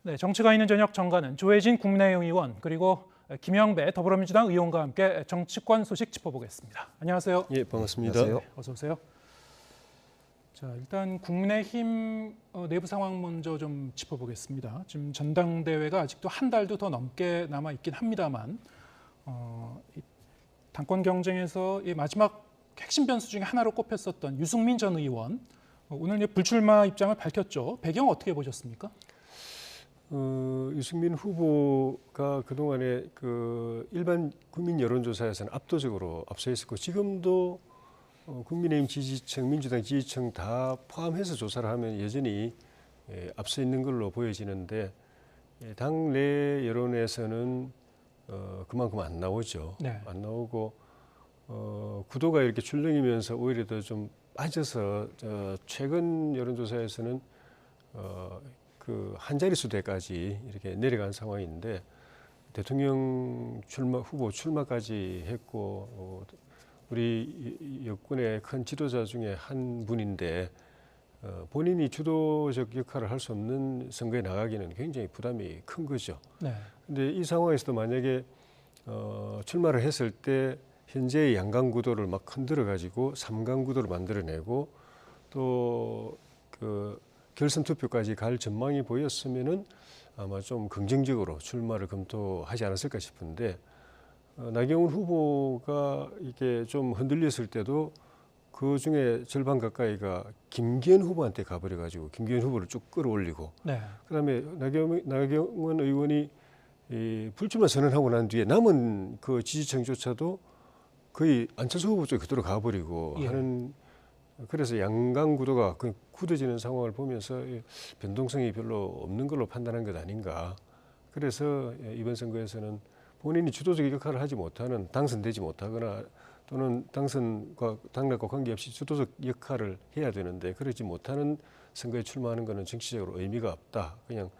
네, 정치가 있는 저녁 정가는 조혜진 국민의힘 의원 그리고 김영배 더불어민주당 의원과 함께 정치권 소식 짚어보겠습니다. 안녕하세요. 예, 반갑습니다. 안녕하세요. 어서 오세요. 자, 일단 국민의힘 내부 상황 먼저 좀 짚어보겠습니다. 지금 전당대회가 아직도 한 달도 더 넘게 남아 있긴 합니다만 이 당권 경쟁에서 이 마지막 핵심 변수 중에 하나로 꼽혔었던 유승민 전 의원 오늘 이제 불출마 입장을 밝혔죠. 배경 어떻게 보셨습니까? 유승민 후보가 그동안에 일반 국민 여론조사에서는 압도적으로 앞서 있었고 지금도 국민의힘 지지층, 민주당 지지층 다 포함해서 조사를 하면 여전히 앞서 있는 걸로 보여지는데 당내 여론에서는 그만큼 안 나오죠. 네. 안 나오고 구도가 이렇게 출렁이면서 오히려 더 좀 빠져서 최근 여론조사에서는 한 자릿수대까지 이렇게 내려간 상황인데 대통령 후보 출마까지 했고 우리 여권의 큰 지도자 중에 한 분인데 본인이 주도적 역할을 할 수 없는 선거에 나가기는 굉장히 부담이 큰 거죠. 네. 근데 이 상황에서도 만약에 출마를 했을 때 현재의 양강 구도를 막 흔들어 가지고 3강 구도를 만들어내고 또 결선 투표까지 갈 전망이 보였으면은 아마 좀 긍정적으로 출마를 검토하지 않았을까 싶은데 나경원 후보가 이게 좀 흔들렸을 때도 그 중에 절반 가까이가 김기현 후보한테 가버려 가지고 김기현 후보를 쭉 끌어올리고 네. 그다음에 나경원 의원이 불출마 선언하고 난 뒤에 남은 그 지지층조차도 거의 안철수 후보 쪽에 그대로 가버리고 예. 하는 그래서 양강 구도가 굳어지는 상황을 보면서 변동성이 별로 없는 걸로 판단한 것 아닌가. 그래서 이번 선거에서는 본인이 주도적 역할을 하지 못하는 당선되지 못하거나 또는 당선과 당락과 관계없이 주도적 역할을 해야 되는데 그러지 못하는 선거에 출마하는 것은 정치적으로 의미가 없다. 그냥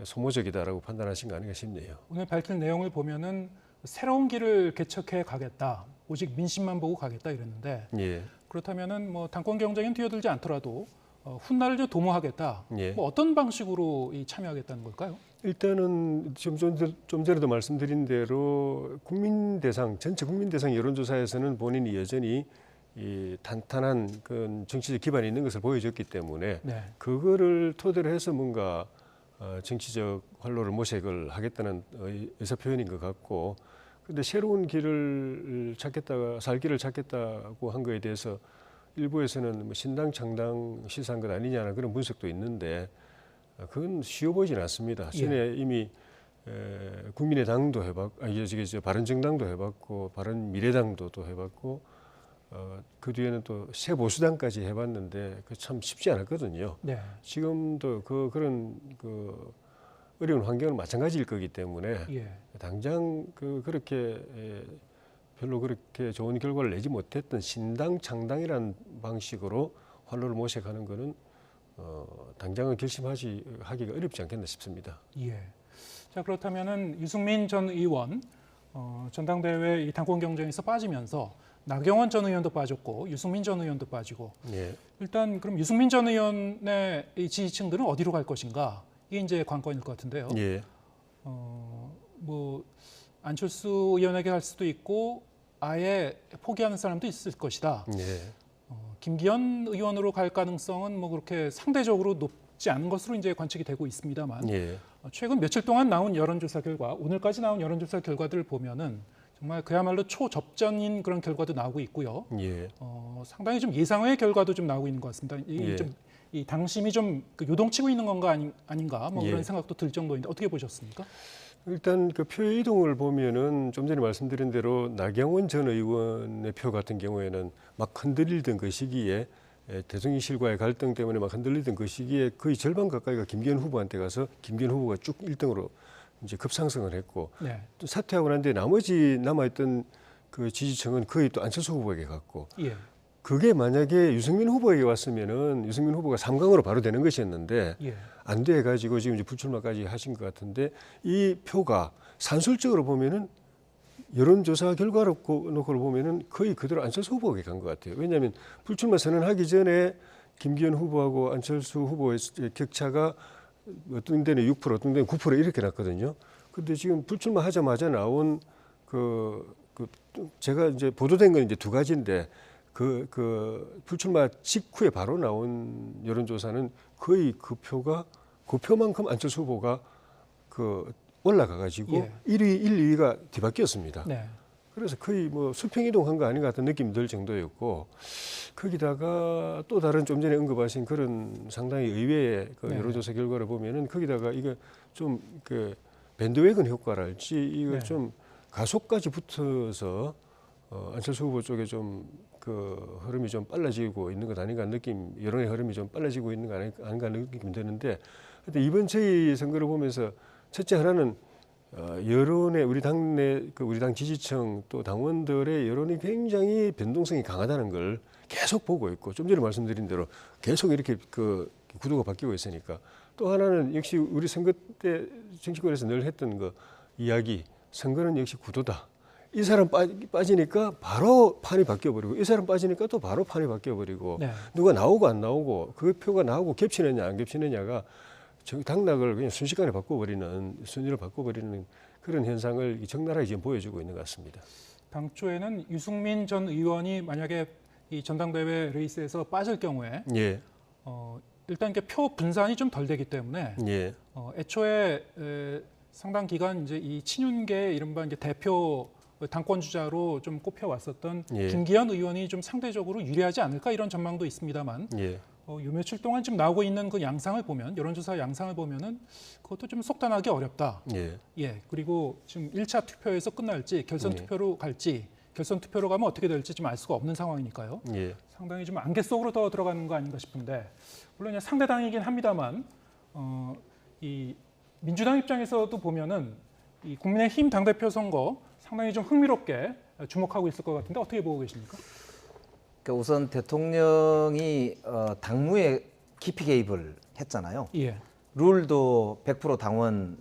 소모적이다라고 판단하신 거 아닌가 싶네요. 오늘 밝힌 내용을 보면은 새로운 길을 개척해 가겠다. 오직 민심만 보고 가겠다 이랬는데 예. 그렇다면은 뭐 당권 경쟁에 뛰어들지 않더라도 훗날을 좀 도모하겠다. 예. 뭐 어떤 방식으로 참여하겠다는 걸까요? 일단은 좀 전에도 말씀드린 대로 전체 국민 대상 여론조사에서는 본인이 여전히 이 탄탄한 그 정치적 기반이 있는 것을 보여줬기 때문에 네. 그거를 토대로 해서 뭔가 정치적 활로를 모색을 하겠다는 의사 표현인 것 같고, 근데 새로운 길을 찾겠다가 살 길을 찾겠다고 한 거에 대해서 일부에서는 뭐 신당 창당 시사한 것 아니냐는 그런 분석도 있는데 그건 쉬워 보이진 않습니다. 전에 이미 국민의당도 해봤고, 바른정당도 해봤고, 바른미래당도 또 해봤고, 그 뒤에는 또 새보수당까지 해봤는데 그 참 쉽지 않았거든요. 네. 지금도 그런 어려운 환경은 마찬가지일 거기 때문에 예. 당장 그렇게 별로 그렇게 좋은 결과를 내지 못했던 신당 창당이라는 방식으로 활로를 모색하는 것은 당장은 하기가 어렵지 않겠나 싶습니다. 예. 자, 그렇다면은 유승민 전 의원 전당대회 이 당권 경쟁에서 빠지면서 나경원 전 의원도 빠졌고 유승민 전 의원도 빠지고 예. 일단 그럼 유승민 전 의원의 이 지지층들은 어디로 갈 것인가? 이게 이제 관건일 것 같은데요. 예. 뭐 안철수 의원에게 갈 수도 있고 아예 포기하는 사람도 있을 것이다. 예. 김기현 의원으로 갈 가능성은 뭐 그렇게 상대적으로 높지 않은 것으로 이제 관측이 되고 있습니다만 예. 최근 며칠 동안 나온 여론조사 결과, 오늘까지 나온 여론조사 결과들을 보면은 정말 그야말로 초접전인 그런 결과도 나오고 있고요. 예. 상당히 좀 예상외의 결과도 좀 나오고 있는 것 같습니다. 예. 이 당심이 좀 요동치고 있는 건가 아닌가 뭐 예. 그런 생각도 들 정도인데 어떻게 보셨습니까? 일단 그 표의 이동을 보면은 좀 전에 말씀드린 대로 나경원 전 의원의 표 같은 경우에는 막 흔들리던 그 시기에 대통령실과의 갈등 때문에 막 흔들리던 그 시기에 거의 절반 가까이가 김기현 후보한테 가서 김기현 후보가 쭉 1등으로 이제 급상승을 했고 네. 또 사퇴하고 난 뒤에 나머지 남아있던 그 지지층은 거의 또 안철수 후보에게 갔고 예. 그게 만약에 유승민 후보에게 왔으면은 유승민 후보가 3강으로 바로 되는 것이었는데 예. 안 돼 가지고 지금 이제 불출마까지 하신 것 같은데 이 표가 산술적으로 보면은 여론조사 결과로 놓고 보면은 거의 그대로 안철수 후보에게 간 것 같아요. 왜냐하면 불출마 선언하기 전에 김기현 후보하고 안철수 후보의 격차가 어떤 데는 6%, 어떤 데는 9% 이렇게 났거든요. 근데 지금 불출마하자마자 나온 제가 이제 보도된 건 이제 두 가지인데 그 불출마 직후에 바로 나온 여론조사는 거의 그 표만큼 안철수 후보가 올라가가지고 예. 1위, 1, 2위가 뒤바뀌었습니다. 네. 그래서 거의 뭐 수평 이동한 거 아닌가 같은 느낌이 들 정도였고 거기다가 또 다른 좀 전에 언급하신 그런 상당히 의외의 네. 여론조사 결과를 보면은 거기다가 이게 좀 밴드웨건 효과랄지 이거 네. 좀 가속까지 붙어서 안철수 후보 쪽에 좀 흐름이 좀 빨라지고 있는 것 아닌가 여론의 흐름이 좀 빨라지고 있는 거 아닌가 느낌이 드는데 근데 이번 저희 선거를 보면서 첫째 하나는 여론의 우리 당내 우리 당 지지층 또 당원들의 여론이 굉장히 변동성이 강하다는 걸 계속 보고 있고 좀 전에 말씀드린 대로 계속 이렇게 구도가 바뀌고 있으니까 또 하나는 역시 우리 선거 때 정치권에서 늘 했던 이야기 선거는 역시 구도다. 이 사람 빠지니까 바로 판이 바뀌어버리고 이 사람 빠지니까 또 바로 판이 바뀌어버리고 네. 누가 나오고 안 나오고 그 표가 나오고 겹치느냐 안 겹치느냐가 당락을 그냥 순식간에 순위를 바꿔버리는 그런 현상을 적나라하게 지금 보여주고 있는 것 같습니다. 당초에는 유승민 전 의원이 만약에 이 전당대회 레이스에서 빠질 경우에 예, 일단 이게 표 분산이 좀 덜 되기 때문에 예, 애초에 상당 기간 이제 이 친윤계 이른바 이제 대표 당권 주자로 좀 꼽혀 왔었던 예. 김기현 의원이 좀 상대적으로 유리하지 않을까 이런 전망도 있습니다만 예, 요 며칠 동안 지금 나오고 있는 그 양상을 보면 여론조사 양상을 보면은 그것도 좀 속단하기 어렵다. 예, 예. 그리고 지금 1차 투표에서 끝날지 결선 투표로 갈지 결선 투표로 가면 어떻게 될지 좀 알 수가 없는 상황이니까요. 예. 상당히 좀 안개 속으로 더 들어가는 거 아닌가 싶은데 물론 상대당이긴 합니다만 이 민주당 입장에서도 보면은 이 국민의힘 당대표 선거 상당히 좀 흥미롭게 주목하고 있을 것 같은데 어떻게 보고 계십니까? 그러니까 우선 대통령이 당무에 깊이 개입을 했잖아요. 예. 룰도 100% 당원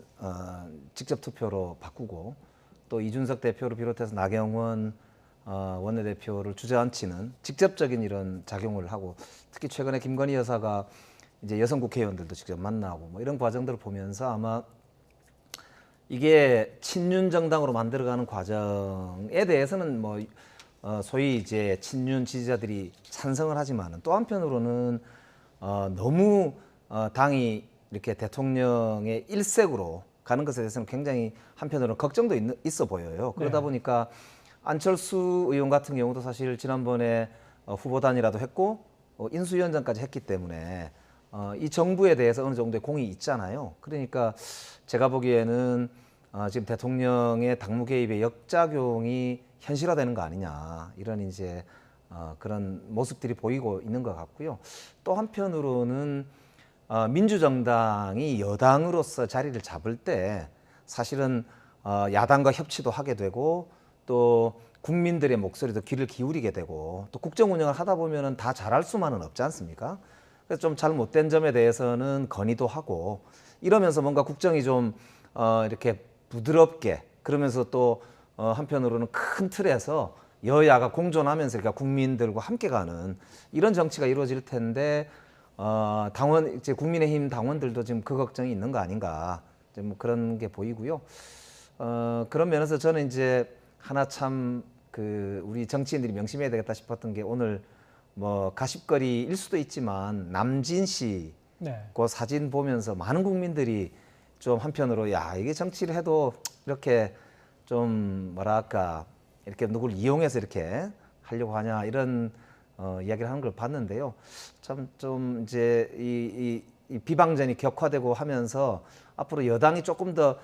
직접 투표로 바꾸고 또 이준석 대표를 비롯해서 나경원 원내대표를 주저앉히는 직접적인 이런 작용을 하고 특히 최근에 김건희 여사가 이제 여성 국회의원들도 직접 만나고 뭐 이런 과정들을 보면서 아마 이게 친윤 정당으로 만들어가는 과정에 대해서는 뭐 소위 이제 친윤 지지자들이 찬성을 하지만은 또 한편으로는 너무 당이 이렇게 대통령의 일색으로 가는 것에 대해서는 굉장히 한편으로는 걱정도 있어 보여요. 그러다 보니까 안철수 의원 같은 경우도 사실 지난번에 후보 단일화도 했고 인수위원장까지 했기 때문에 이 정부에 대해서 어느 정도의 공이 있잖아요. 그러니까 제가 보기에는 지금 대통령의 당무 개입의 역작용이 현실화되는 거 아니냐 이런 이제 그런 모습들이 보이고 있는 것 같고요. 또 한편으로는 민주정당이 여당으로서 자리를 잡을 때 사실은 야당과 협치도 하게 되고 또 국민들의 목소리도 귀를 기울이게 되고 또 국정 운영을 하다 보면은 다 잘할 수만은 없지 않습니까? 그래서 좀 잘못된 점에 대해서는 건의도 하고 이러면서 뭔가 국정이 좀 이렇게 부드럽게 그러면서 또 한편으로는 큰 틀에서 여야가 공존하면서 그러니까 국민들과 함께 가는 이런 정치가 이루어질 텐데 당원 이제 국민의힘 당원들도 지금 그 걱정이 있는 거 아닌가 뭐 그런 게 보이고요. 그런 면에서 저는 이제 하나 참 우리 정치인들이 명심해야 되겠다 싶었던 게 오늘 뭐 가십거리일 수도 있지만 남진 씨 그 사진 보면서 많은 국민들이 좀 한편으로 야 이게 정치를 해도 이렇게 좀 뭐랄까 이렇게 누구를 이용해서 이렇게 하려고 하냐 이런 이야기를 하는 걸 봤는데요. 참 좀 이제 이 비방전이 격화되고 하면서 앞으로 여당이 조금 더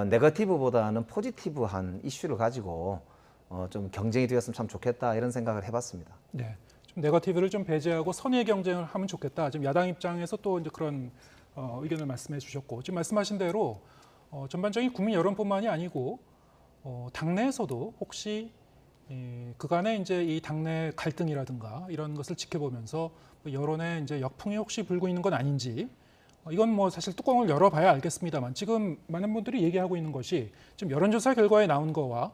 네거티브보다는 포지티브한 이슈를 가지고 좀 경쟁이 되었으면 참 좋겠다 이런 생각을 해봤습니다. 네. 좀 네거티브를 좀 배제하고 선의의 경쟁을 하면 좋겠다. 지금 야당 입장에서 또 이제 그런 의견을 말씀해 주셨고 지금 말씀하신 대로 전반적인 국민 여론뿐만이 아니고 당내에서도 혹시 그간의 이제 이 당내 갈등이라든가 이런 것을 지켜보면서 여론의 이제 역풍이 혹시 불고 있는 건 아닌지 이건 뭐 사실 뚜껑을 열어봐야 알겠습니다만 지금 많은 분들이 얘기하고 있는 것이 지금 여론조사 결과에 나온 거와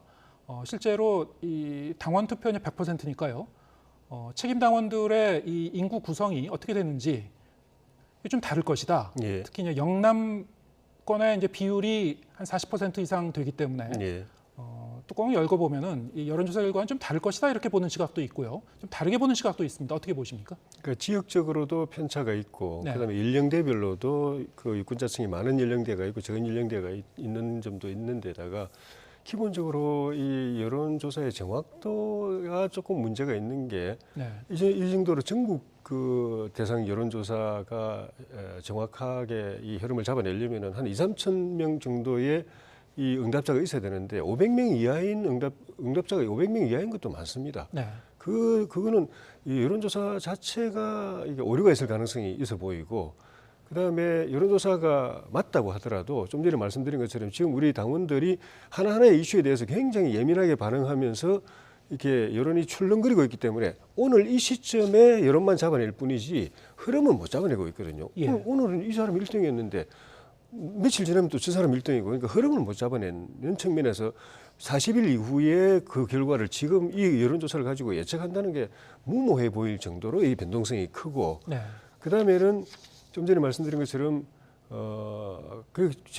실제로 이 당원 투표율이 100%니까요. 책임 당원들의 이 인구 구성이 어떻게 되는지 좀 다를 것이다. 예. 특히 이제 영남권의 이제 비율이 한 40% 이상 되기 때문에 예. 뚜껑을 열고 보면은 이 여론조사 결과는 좀 다를 것이다 이렇게 보는 시각도 있고요. 좀 다르게 보는 시각도 있습니다. 어떻게 보십니까? 그러니까 지역적으로도 편차가 있고 네. 그다음에 연령대별로도 그 유권자층이 많은 연령대가 있고 적은 연령대가 있는 점도 있는데다가 기본적으로 이 여론조사의 정확도가 조금 문제가 있는 게 네. 이제 이 정도로 전국 그 대상 여론조사가 정확하게 이 흐름을 잡아내려면은 한 2~3천 명 정도의 이 응답자가 있어야 되는데 500명 이하인 응답자가 500명 이하인 것도 많습니다. 네. 그거는 이 여론조사 자체가 이게 오류가 있을 가능성이 있어 보이고, 그다음에 여론조사가 맞다고 하더라도 좀 전에 말씀드린 것처럼 지금 우리 당원들이 하나하나의 이슈에 대해서 굉장히 예민하게 반응하면서 이렇게 여론이 출렁거리고 있기 때문에 오늘 이 시점에 여론만 잡아낼 뿐이지 흐름은 못 잡아내고 있거든요. 예. 오늘은 이 사람 1등이었는데 며칠 지나면 또 저 사람 1등이고, 그러니까 흐름을 못 잡아내는 측면에서 40일 이후에 그 결과를 지금 이 여론조사를 가지고 예측한다는 게 무모해 보일 정도로 이 변동성이 크고, 네. 그다음에는 좀 전에 말씀드린 것처럼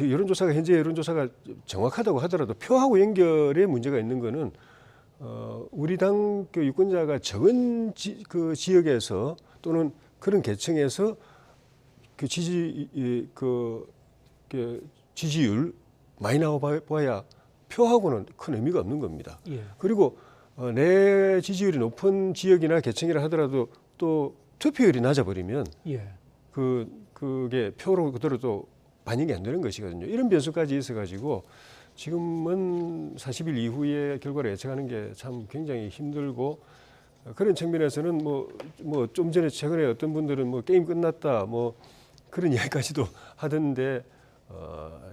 여론조사가 현재 여론조사가 정확하다고 하더라도 표하고 연결에 문제가 있는 거는 우리 당 그 유권자가 적은 그 지역에서 또는 그런 계층에서 그 지지율 많이 나와봐야 표하고는 큰 의미가 없는 겁니다. 예. 그리고 내 지지율이 높은 지역이나 계층이라 하더라도 또 투표율이 낮아버리면 예. 그게 표로 그대로 또 반영이 안 되는 것이거든요. 이런 변수까지 있어가지고 지금은 40일 이후의 결과를 예측하는 게 참 굉장히 힘들고, 그런 측면에서는 뭐 좀 전에 최근에 어떤 분들은 뭐 게임 끝났다 뭐 그런 이야기까지도 하던데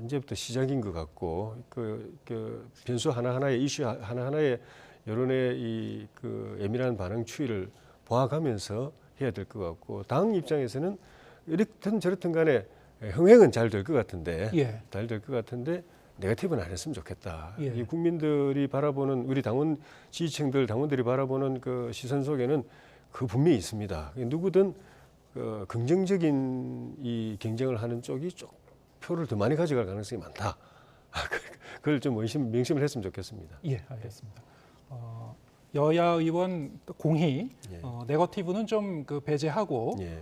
이제부터 시작인 것 같고, 그 변수 하나하나의 이슈 하나하나의 여론의 이 그 예민한 반응 추이를 보아가면서 해야 될 것 같고, 당 입장에서는 이렇든 저렇든 간에 흥행은 잘 될 것 같은데, 예. 잘 될 것 같은데 네거티브는 안 했으면 좋겠다. 예. 이 국민들이 바라보는, 우리 당원 지지층들 당원들이 바라보는 그 시선 속에는 그 분명히 있습니다. 누구든 긍정적인 이 경쟁을 하는 쪽이 좀 표를 더 많이 가져갈 가능성이 많다. 그걸 좀 명심을 했으면 좋겠습니다. 예, 알겠습니다. 여야 의원 공히 예. 네거티브는 좀 그 배제하고 예.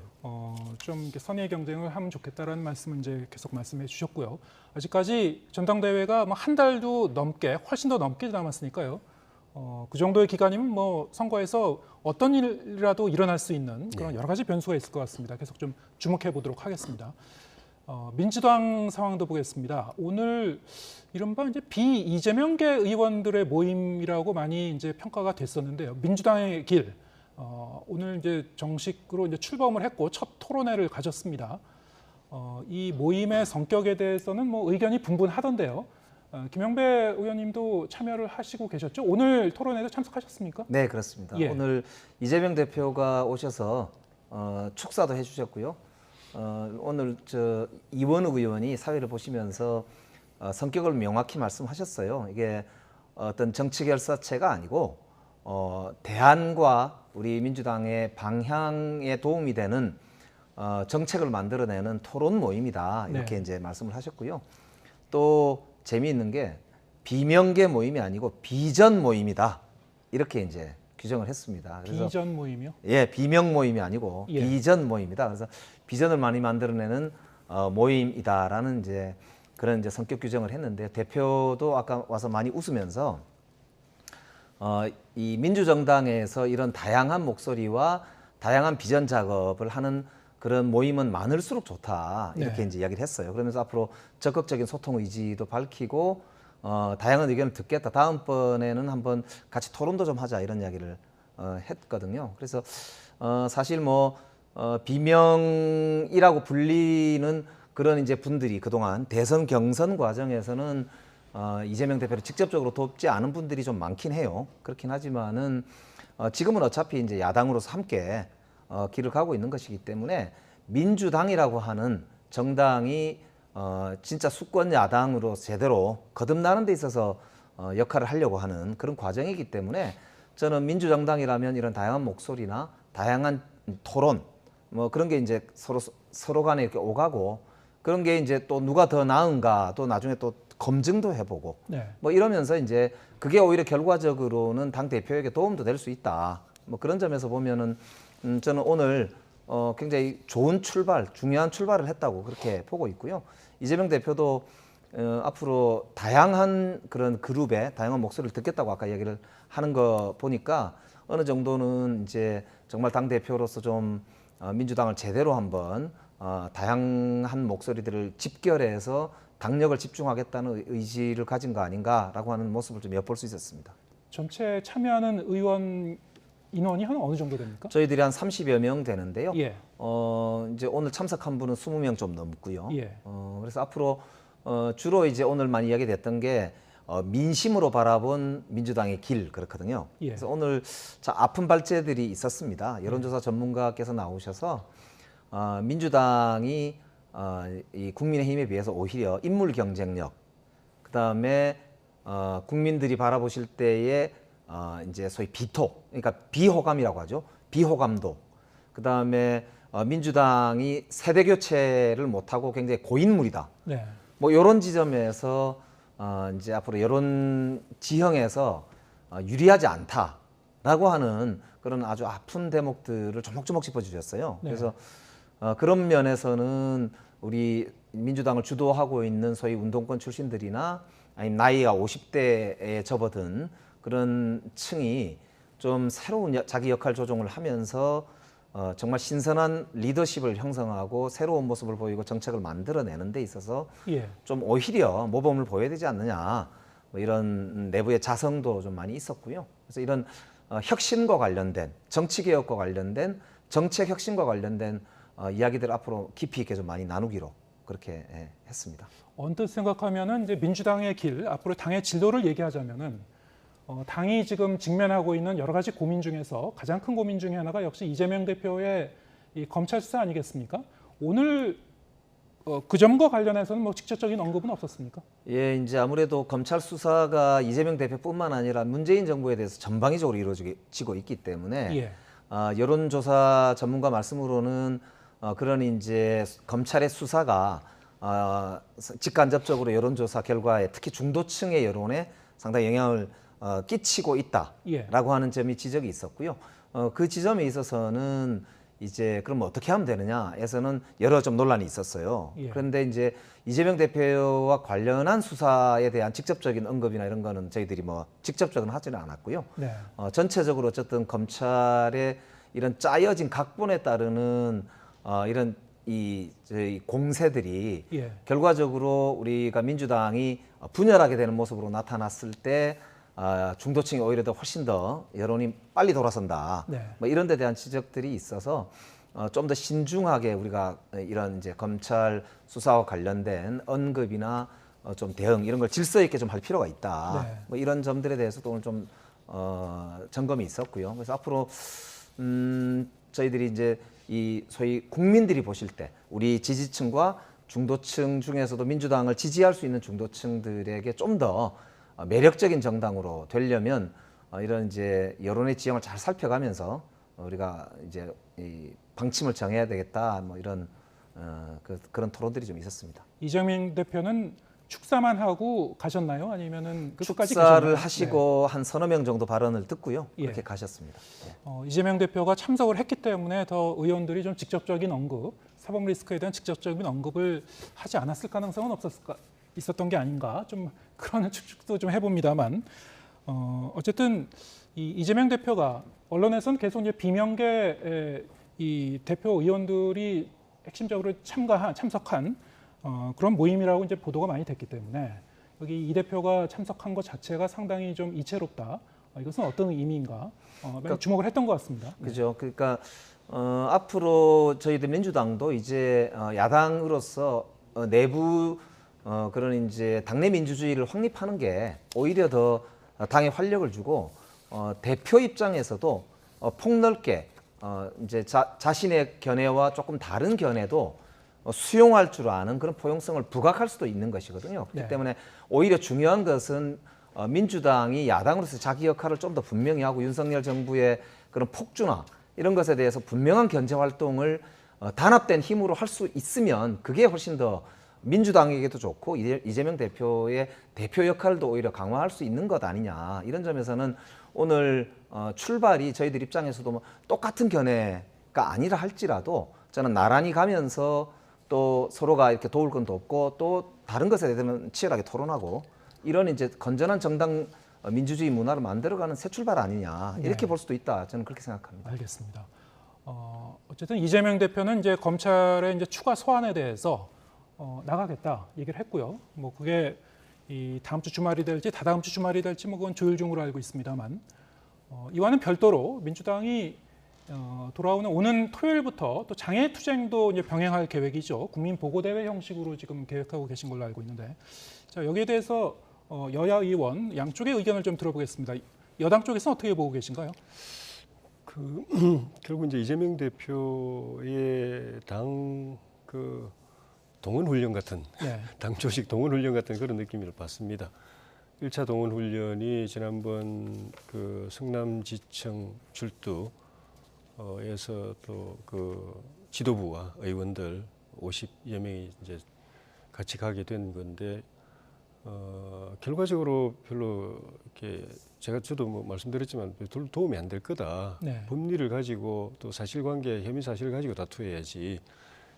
좀 이렇게 선의 경쟁을 하면 좋겠다라는 말씀을 이제 계속 말씀해 주셨고요. 아직까지 전당대회가 뭐 한 달도 넘게, 훨씬 더 넘게 남았으니까요. 그 정도의 기간이면 뭐 선거에서 어떤 일이라도 일어날 수 있는 그런 여러 가지 변수가 있을 것 같습니다. 계속 좀 주목해 보도록 하겠습니다. 민주당 상황도 보겠습니다. 오늘 이른바 이제 비이재명계 의원들의 모임이라고 많이 이제 평가가 됐었는데요. 민주당의 길 오늘 이제 정식으로 이제 출범을 했고 첫 토론회를 가졌습니다. 이 모임의 성격에 대해서는 뭐 의견이 분분하던데요. 김영배 의원님도 참여를 하시고 계셨죠? 오늘 토론회도 참석하셨습니까? 네, 그렇습니다. 예. 오늘 이재명 대표가 오셔서 축사도 해주셨고요. 오늘 이원욱 의원이 사회를 보시면서 성격을 명확히 말씀하셨어요. 이게 어떤 정치 결사체가 아니고 대안과 우리 민주당의 방향에 도움이 되는 정책을 만들어내는 토론 모임이다. 이렇게 네. 이제 말씀을 하셨고요. 또 재미있는 게 비명계 모임이 아니고 비전 모임이다. 이렇게 이제 규정을 했습니다. 그래서 비전 모임이요? 예, 비명 모임이 아니고 예. 비전 모임이다. 그래서 비전을 많이 만들어내는 모임이다라는 이제 그런 이제 성격 규정을 했는데, 대표도 아까 와서 많이 웃으면서 이 민주정당에서 이런 다양한 목소리와 다양한 비전 작업을 하는 그런 모임은 많을수록 좋다. 이렇게 네. 이제 이야기를 했어요. 그러면서 앞으로 적극적인 소통 의지도 밝히고 다양한 의견을 듣겠다. 다음번에는 한번 같이 토론도 좀 하자 이런 이야기를 했거든요. 그래서 사실 뭐 비명이라고 불리는 그런 이제 분들이 그동안 대선 경선 과정에서는 이재명 대표를 직접적으로 돕지 않은 분들이 좀 많긴 해요. 그렇긴 하지만은 지금은 어차피 이제 야당으로서 함께 길을 가고 있는 것이기 때문에 민주당이라고 하는 정당이 진짜 수권 야당으로 제대로 거듭나는 데 있어서 역할을 하려고 하는 그런 과정이기 때문에 저는 민주정당이라면 이런 다양한 목소리나 다양한 토론 뭐 그런 게 이제 서로 서로 간에 이렇게 오가고 그런 게 이제 또 누가 더 나은가 또 나중에 또 검증도 해보고 네. 뭐 이러면서 이제 그게 오히려 결과적으로는 당 대표에게 도움도 될 수 있다. 뭐 그런 점에서 보면은 저는 오늘 굉장히 좋은 출발, 중요한 출발을 했다고 그렇게 보고 있고요. 이재명 대표도 앞으로 다양한 그런 그룹의 다양한 목소리를 듣겠다고 아까 얘기를 하는 거 보니까 어느 정도는 이제 정말 당 대표로서 좀 민주당을 제대로 한번 다양한 목소리들을 집결해서 당력을 집중하겠다는 의지를 가진 거 아닌가라고 하는 모습을 좀 엿볼 수 있었습니다. 전체 참여하는 의원 인원이 한 어느 정도 됩니까? 저희들이 한 30여 명 되는데요. 예. 이제 오늘 참석한 분은 20명 좀 넘고요. 예. 그래서 앞으로 주로 이제 오늘 많이 이야기됐던 게 민심으로 바라본 민주당의 길 그렇거든요. 예. 그래서 오늘 아픈 발제들이 있었습니다. 여론조사 전문가께서 나오셔서 민주당이 이 국민의힘에 비해서 오히려 인물 경쟁력, 그 다음에 국민들이 바라보실 때의 이제 소위 비토, 그러니까 비호감이라고 하죠. 비호감도. 그 다음에 민주당이 세대 교체를 못하고 굉장히 고인물이다. 네. 뭐 이런 지점에서 이제 앞으로 여론 지형에서 유리하지 않다라고 하는 그런 아주 아픈 대목들을 조목조목 짚어주셨어요. 네. 그래서 그런 면에서는 우리 민주당을 주도하고 있는 소위 운동권 출신들이나 아니면 나이가 50대에 접어든 그런 층이 좀 새로운 자기 역할 조정을 하면서 정말 신선한 리더십을 형성하고 새로운 모습을 보이고 정책을 만들어내는 데 있어서 예. 좀 오히려 모범을 보여야 되지 않느냐 뭐 이런 내부의 자성도 좀 많이 있었고요. 그래서 이런 혁신과 관련된 정치개혁과 관련된 정책 혁신과 관련된 이야기들 앞으로 깊이 있게 좀 많이 나누기로 그렇게 했습니다. 언뜻 생각하면은 이제 민주당의 길, 앞으로 당의 진로를 얘기하자면은 당이 지금 직면하고 있는 여러 가지 고민 중에서 가장 큰 고민 중에 하나가 역시 이재명 대표의 이 검찰 수사 아니겠습니까? 오늘 그 점과 관련해서는 뭐 직접적인 언급은 없었습니까? 예, 이제 아무래도 검찰 수사가 이재명 대표뿐만 아니라 문재인 정부에 대해서 전방위적으로 이루어지고 있기 때문에 예. 여론조사 전문가 말씀으로는 그런 이제 검찰의 수사가 직간접적으로 여론조사 결과에 특히 중도층의 여론에 상당히 영향을 끼치고 있다라고 예. 하는 점이 지적이 있었고요. 그 지점에 있어서는 이제 그럼 어떻게 하면 되느냐에서는 여러 좀 논란이 있었어요. 예. 그런데 이제 이재명 대표와 관련한 수사에 대한 직접적인 언급이나 이런 거는 저희들이 뭐 직접적으로 하지는 않았고요. 네. 전체적으로 어쨌든 검찰의 이런 짜여진 각본에 따르는 이런 저희 공세들이 예. 결과적으로 우리가 민주당이 분열하게 되는 모습으로 나타났을 때 중도층이 오히려 더 훨씬 더 여론이 빨리 돌아선다. 네. 뭐 이런 데 대한 지적들이 있어서 좀 더 신중하게 우리가 이런 이제 검찰 수사와 관련된 언급이나 좀 대응 이런 걸 질서 있게 좀 할 필요가 있다. 네. 뭐 이런 점들에 대해서도 오늘 좀 점검이 있었고요. 그래서 앞으로 저희들이 이제 이 소위 국민들이 보실 때 우리 지지층과 중도층 중에서도 민주당을 지지할 수 있는 중도층들에게 좀 더 매력적인 정당으로 되려면 이런 이제 여론의 지형을 잘 살펴가면서 우리가 이제 이 방침을 정해야 되겠다. 뭐 이런 그런 토론들이 좀 있었습니다. 이재명 대표는 축사만 하고 가셨나요? 아니면은 끝까지 축사를 계셨나요? 하시고 한 서너 명 정도 발언을 듣고요. 예. 그렇게 가셨습니다. 예. 이재명 대표가 참석을 했기 때문에 더 의원들이 좀 직접적인 언급, 사법 리스크에 대한 직접적인 언급을 하지 않았을 가능성은 있었던 게 아닌가 좀 그런 추측도 좀 해봅니다만 어쨌든 이 이재명 대표가 언론에서는 계속 이제 비명계 이 대표 의원들이 핵심적으로 참석한 그런 모임이라고 이제 보도가 많이 됐기 때문에 여기 이 대표가 참석한 것 자체가 상당히 좀 이채롭다. 이것은 어떤 의미인가? 많이 주목을 했던 것 같습니다. 그죠. 그러니까 앞으로 저희들 민주당도 이제 야당으로서 내부 그런 이제 당내 민주주의를 확립하는 게 오히려 더 당에 활력을 주고 대표 입장에서도 폭넓게 이제 자신의 견해와 조금 다른 견해도 수용할 줄 아는 그런 포용성을 부각할 수도 있는 것이거든요. 그렇기 네. 때문에 오히려 중요한 것은 민주당이 야당으로서 자기 역할을 좀 더 분명히 하고 윤석열 정부의 그런 폭주나 이런 것에 대해서 분명한 견제 활동을 단합된 힘으로 할 수 있으면 그게 훨씬 더 민주당에게도 좋고 이재명 대표의 대표 역할도 오히려 강화할 수 있는 것 아니냐, 이런 점에서는 오늘 출발이 저희들 입장에서도 뭐 똑같은 견해가 아니라 할지라도 저는 나란히 가면서 또 서로가 이렇게 도울 건 돕고 또 다른 것에 대해서는 치열하게 토론하고 이런 이제 건전한 정당 민주주의 문화를 만들어가는 새 출발 아니냐, 이렇게 네. 볼 수도 있다, 저는 그렇게 생각합니다. 알겠습니다. 어쨌든 이재명 대표는 이제 검찰의 이제 추가 소환에 대해서 나가겠다 얘기를 했고요. 뭐 그게 이 다음 주 주말이 될지 다다음 주 주말이 될지 뭐 그건 조율 중으로 알고 있습니다만, 이와는 별도로 민주당이 돌아오는 오는 토요일부터 또 장애 투쟁도 이제 병행할 계획이죠. 국민 보고 대회 형식으로 지금 계획하고 계신 걸로 알고 있는데, 자 여기에 대해서 여야 의원 양쪽의 의견을 좀 들어보겠습니다. 여당 쪽에서는 어떻게 보고 계신가요? 결국 이제 이재명 대표의 당 동원 훈련 같은 네. 당 조직 동원 훈련 같은 그런 느낌을 받습니다. 1차 동원 훈련이 지난번 성남지청 출두에서 또 지도부와 의원들 50여 명이 이제 같이 가게 된 건데, 결과적으로 별로 이렇게 저도 뭐 말씀드렸지만 별로 도움이 안 될 거다. 네. 법리를 가지고 또 사실관계, 혐의 사실을 가지고 다투어야지.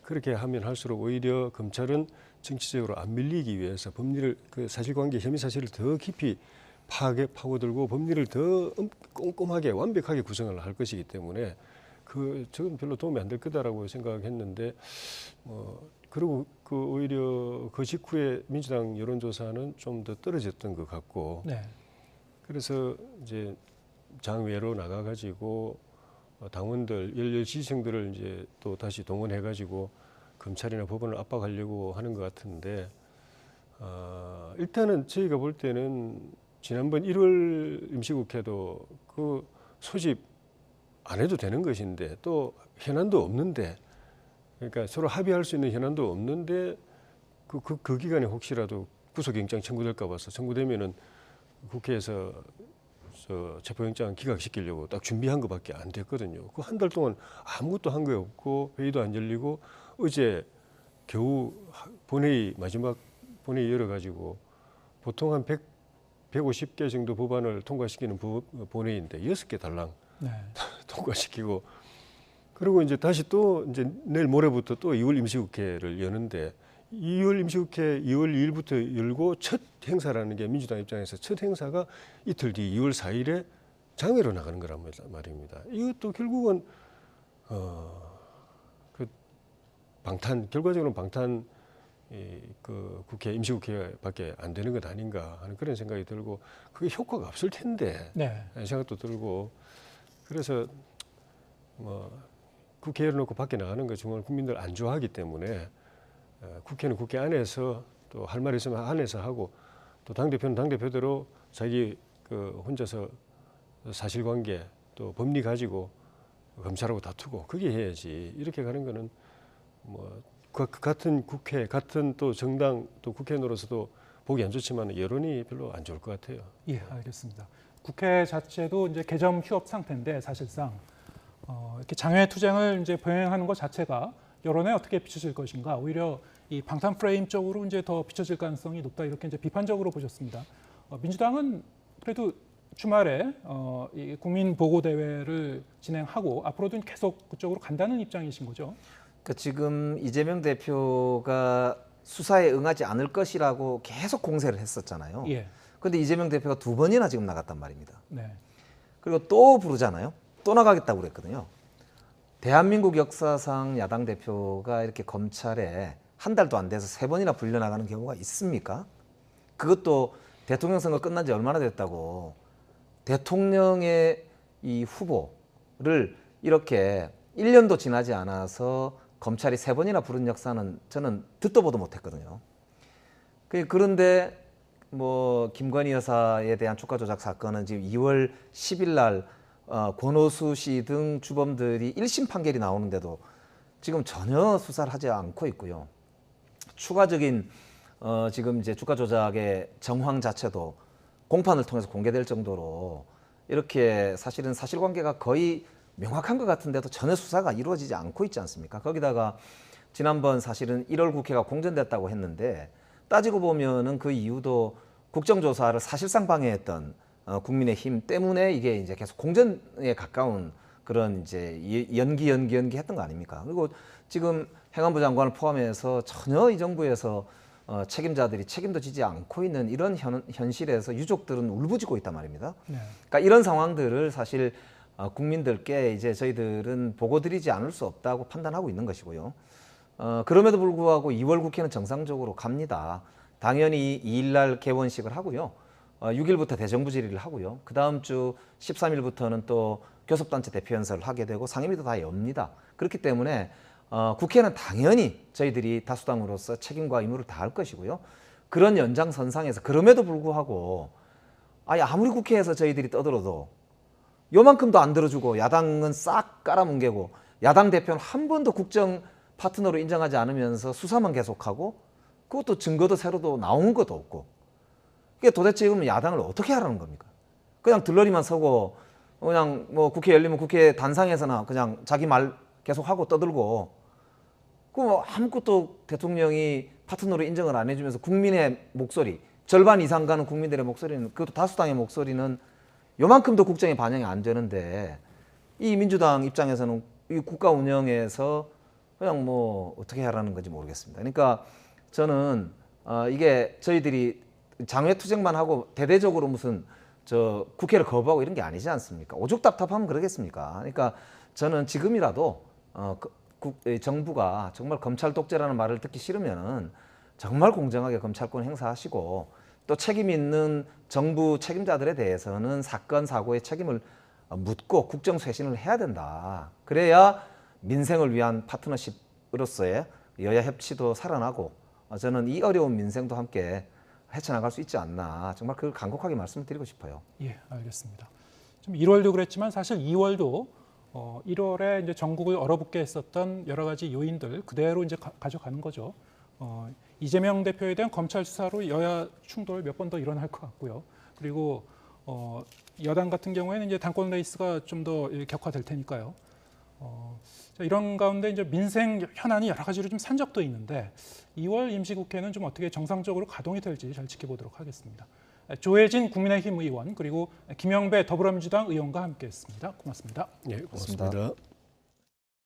그렇게 하면 할수록 오히려 검찰은 정치적으로 안 밀리기 위해서 법리를 사실관계, 혐의 사실을 더 깊이 파고들고 법리를 더 꼼꼼하게 완벽하게 구성을 할 것이기 때문에 저건 별로 도움이 안 될 거다라고 생각했는데, 그리고 오히려 그 직후에 민주당 여론조사는 좀 더 떨어졌던 것 같고, 네. 그래서 이제 장외로 나가가지고 당원들, 열렬 지지층들을 이제 또 다시 동원해가지고 검찰이나 법원을 압박하려고 하는 것 같은데, 일단은 저희가 볼 때는 지난번 1월 임시국회도 그 소집 안 해도 되는 것인데 또 현안도 없는데, 그러니까 서로 합의할 수 있는 현안도 없는데 그 기간에 혹시라도 구속영장 청구될까 봐서 청구되면은 국회에서 체포영장 기각시키려고 딱 준비한 것밖에 안 됐거든요. 그 한 달 동안 아무것도 한 게 없고 회의도 안 열리고 어제 겨우 마지막 본회의 열어가지고 보통 한 150개 정도 법안을 통과시키는 본회의인데 6개 달랑 네. 통과시키고, 그리고 이제 다시 또 이제 내일 모레부터 또 2월 임시국회를 여는데 2월 임시국회 2월 2일부터 열고 첫 행사라는 게 민주당 입장에서 첫 행사가 이틀 뒤 2월 4일에 장외로 나가는 거란 말입니다. 이것도 결국은 결과적으로는 방탄 국회 임시국회밖에 안 되는 것 아닌가 하는 그런 생각이 들고, 그게 효과가 없을 텐데 네. 생각도 들고, 그래서 국회 열어놓고 밖에 나가는 거 정말 국민들 안 좋아하기 때문에 국회는 국회 안에서 또 할 말 있으면 안에서 하고, 또 당대표는 당대표대로 자기 혼자서 사실관계 또 법리 가지고 검찰하고 다투고 그게 해야지, 이렇게 가는 거는 같은 국회, 같은 또 정당 또 국회의원으로서도 보기 안 좋지만 여론이 별로 안 좋을 것 같아요. 예, 알겠습니다. 국회 자체도 이제 개점 휴업 상태인데 사실상 이렇게 장외 투쟁을 이제 병행하는 것 자체가 여론에 어떻게 비춰질 것인가, 오히려 이 방탄 프레임 쪽으로 이제 더 비춰질 가능성이 높다, 이렇게 이제 비판적으로 보셨습니다. 민주당은 그래도 주말에 이 국민 보고 대회를 진행하고 앞으로도 계속 그쪽으로 간다는 입장이신 거죠? 지금 이재명 대표가 수사에 응하지 않을 것이라고 계속 공세를 했었잖아요. 예. 그런데 이재명 대표가 2번이나 지금 나갔단 말입니다. 네. 그리고 또 부르잖아요. 또 나가겠다고 그랬거든요. 대한민국 역사상 야당 대표가 이렇게 검찰에 한 달도 안 돼서 3번이나 불려나가는 경우가 있습니까? 그것도 대통령 선거 끝난 지 얼마나 됐다고 대통령의 이 후보를 이렇게 1년도 지나지 않아서 검찰이 3번이나 부른 역사는 저는 듣도 보도 못했거든요. 그런데 김건희 여사에 대한 주가 조작 사건은 지금 2월 10일 날 권오수 씨 등 주범들이 1심 판결이 나오는데도 지금 전혀 수사를 하지 않고 있고요. 추가적인 지금 이제 주가 조작의 정황 자체도 공판을 통해서 공개될 정도로 이렇게 사실은 사실관계가 거의 명확한 것 같은데도 전혀 수사가 이루어지지 않고 있지 않습니까? 거기다가 지난번 사실은 1월 국회가 공전됐다고 했는데 따지고 보면은 그 이유도 국정조사를 사실상 방해했던 국민의힘 때문에 이게 이제 계속 공전에 가까운 그런 이제 연기 했던 거 아닙니까? 그리고 지금 행안부 장관을 포함해서 전혀 이 정부에서 책임자들이 책임도 지지 않고 있는 이런 현실에서 유족들은 울부짖고 있단 말입니다. 네. 그러니까 이런 상황들을 사실 국민들께 이제 저희들은 보고드리지 않을 수 없다고 판단하고 있는 것이고요. 그럼에도 불구하고 2월 국회는 정상적으로 갑니다. 당연히 2일날 개원식을 하고요. 6일부터 대정부 질의를 하고요. 그 다음 주 13일부터는 또 교섭단체 대표연설을 하게 되고 상임위도 다 엽니다. 그렇기 때문에 국회는 당연히 저희들이 다수당으로서 책임과 의무를 다할 것이고요. 그런 연장선상에서 그럼에도 불구하고 아무리 국회에서 저희들이 떠들어도 요만큼도 안 들어주고 야당은 싹 깔아뭉개고 야당 대표는 한 번도 국정 파트너로 인정하지 않으면서 수사만 계속하고 그것도 증거도 새로도 나온 것도 없고 이게 도대체 그러면 야당을 어떻게 하라는 겁니까? 그냥 들러리만 서고 그냥 뭐 국회 열리면 국회 단상에서나 그냥 자기 말 계속하고 떠들고 뭐 아무것도 대통령이 파트너로 인정을 안 해주면서 국민의 목소리 절반 이상 가는 국민들의 목소리는 그것도 다수당의 목소리는 요만큼도 국정에 반영이 안 되는데 이 민주당 입장에서는 이 국가 운영에서 그냥 뭐 어떻게 하라는 건지 모르겠습니다. 그러니까 저는 이게 저희들이 장외투쟁만 하고 대대적으로 무슨 저 국회를 거부하고 이런 게 아니지 않습니까? 오죽 답답하면 그러겠습니까? 그러니까 저는 지금이라도 정부가 정말 검찰 독재라는 말을 듣기 싫으면은 정말 공정하게 검찰권 행사하시고 또 책임 있는 정부 책임자들에 대해서는 사건 사고의 책임을 묻고 국정 쇄신을 해야 된다. 그래야 민생을 위한 파트너십으로서의 여야 협치도 살아나고 저는 이 어려운 민생도 함께 헤쳐나갈 수 있지 않나 정말 그걸 간곡하게 말씀드리고 싶어요. 예, 알겠습니다. 좀 1월도 그랬지만 사실 2월도 1월에 이제 전국을 얼어붙게 했었던 여러 가지 요인들 그대로 이제 가져가는 거죠. 이재명 대표에 대한 검찰 수사로 여야 충돌 몇 번 더 일어날 것 같고요. 그리고 여당 같은 경우에는 이제 당권 레이스가 좀 더 격화될 테니까요. 자, 이런 가운데 이제 민생 현안이 여러 가지로 좀 산적도 있는데 2월 임시국회는 좀 어떻게 정상적으로 가동이 될지 잘 지켜보도록 하겠습니다. 조혜진 국민의힘 의원 그리고 김영배 더불어민주당 의원과 함께했습니다. 고맙습니다. 네, 고맙습니다.